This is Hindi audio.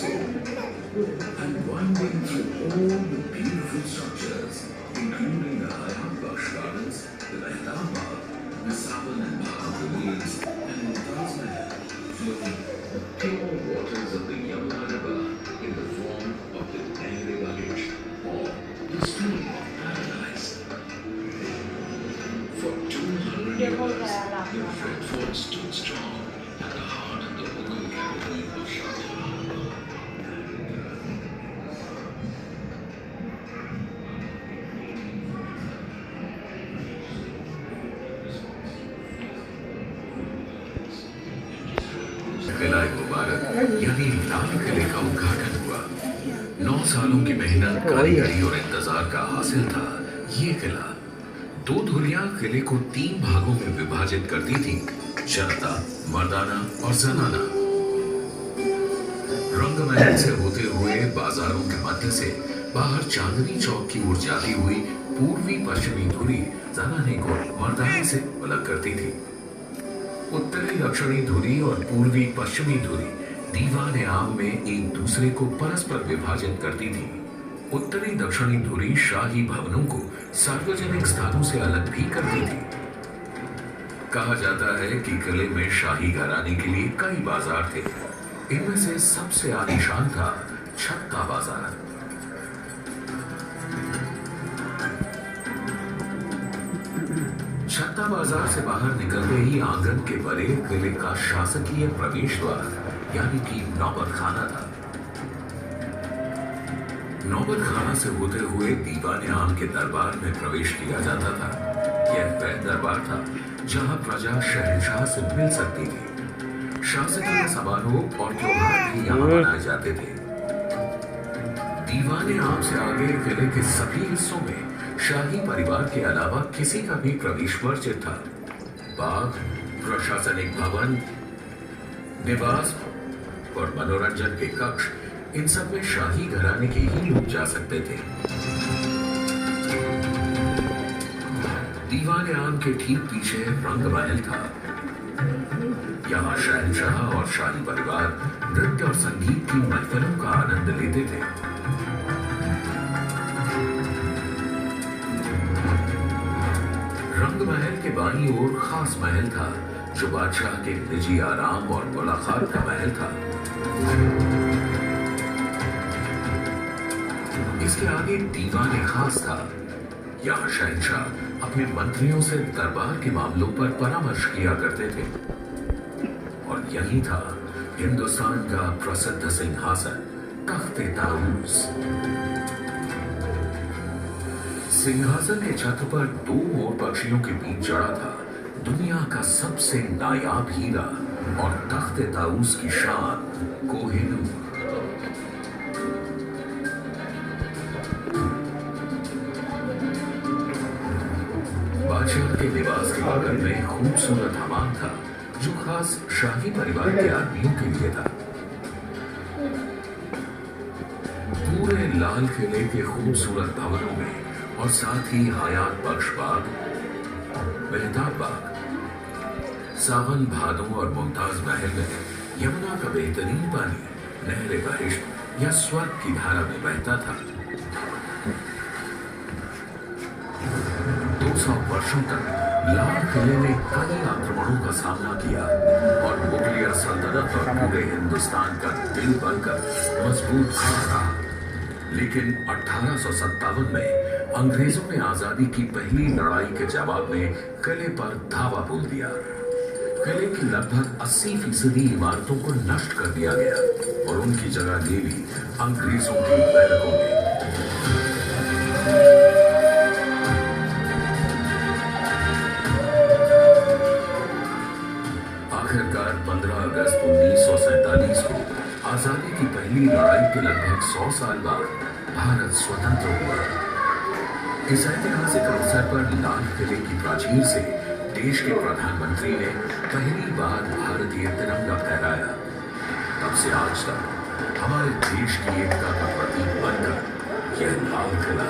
and winding through all the beautiful structures, including the Hayat Baksh Gardens, the Mehdab Bagh, the Sawan and Bahar Pavilions, and Mumtaz Mahal, flowing the pure waters of the Yamuna River in the form of the Nehri-Bahish, or the Stream of Paradise. For 200 years, the Red Fort stood strong at the heart of the Mughal capital of Shah Jahan. किला मुबारक यानी लाल किले का उद्घाटन हुआ। 9 सालों की मेहनत, कारीगरी और इंतजार का हासिल था ये किला। 2 धुरियां किले को 3 भागों में विभाजित करती थी, जनता, मर्दाना और जनाना। रंगमहल से होते हुए बाजारों के मध्य से बाहर चांदनी चौक की ओर जाती हुई पूर्वी पश्चिमी धुरी जनाने को मर्दाने से अलग करती थी। उत्तरी दक्षिणी धुरी और पूर्वी पश्चिमी धुरी दीवान आम में एक दूसरे को परस्पर विभाजित करती थी। उत्तरी दक्षिणी धुरी शाही भवनों को सार्वजनिक स्थानों से अलग भी करती थी। कहा जाता है कि किले में शाही घराने के लिए कई बाजार थे। इनमें से सबसे आलीशान था छत्ता बाजार। छत्ता बाजार से बाहर निकलते ही आंगन के परे किले का शासकीय प्रवेश द्वार यानी कि नौबत खाना था। नौबत खाना से होते हुए दीवान आम के दरबार में प्रवेश किया जाता था। यह वह दरबार था जहां प्रजा शहंशाह से मिल सकती थी। शासकीय समारोह और त्योहार भी यहां मनाए जाते थे। दीवान आम से आगे किले के सभी हिस्सों में शाही परिवार के अलावा किसी का भी प्रवेश वर्जित था। बाग, प्रशासनिक भवन, निवास और मनोरंजन के कक्ष, इन सब में शाही घराने के ही लोग जा सकते थे। दीवान आम के ठीक पीछे रंगमहल था। यहाँ शहंशाह और शाही परिवार नृत्य और संगीत की महफिलों का आनंद लेते थे। रंगमहल के बाईं ओर खास महल था जो बादशाह के निजी आराम और मुलाकात का महल था। इसके आगे दीवान खास था। यहाँ शहंशाह अपने मंत्रियों से दरबार के मामलों पर परामर्श किया करते थे। और यही था हिंदुस्तान का प्रसिद्ध सिंहासन तख्ते ताऊस। सिंहासन के छत्र पर 2 मोर पक्षियों के बीच चढ़ा था दुनिया का सबसे नायाब हीरा और तख्ते ताऊस की शान कोहिनूर। बादशाह के निवास के बगल में खूबसूरत हमाम था जो खास शाही परिवार के आदमियों के लिए था। पूरे लाल किले के खूबसूरत भवनों में और साथ ही हयात बख्श बाग, मेहताब बाग, सावन भादों और मुमताज महल में यमुना का बेहतरीन पानी नहर-ए-बहिश्त या स्वर्ग की धारा में बहता था। 200 वर्षों तक लाल किले ने कई आक्रमणों का सामना किया और मुगलिया सल्तनत और पूरे हिंदुस्तान का दिल बनकर मजबूत खड़ा रहा। लेकिन 1857 में अंग्रेजों ने आजादी की पहली लड़ाई के जवाब में किले पर धावा बोल दिया। किले की लगभग 80% इमारतों को नष्ट कर दिया गया और उनकी जगह ले ली अंग्रेजों की बैरकों ने। आखिरकार 15 अगस्त 1947 को आजादी की पहली लड़ाई के लगभग 100 साल बाद भारत स्वतंत्र हुआ। इस ऐतिहासिक अवसर पर लाल किले की प्राचीर से देश के प्रधानमंत्री ने पहली बार भारतीय तिरंगा फहराया। तब से आज तक हमारे देश की एकता का प्रतीक बनकर यह लाल किला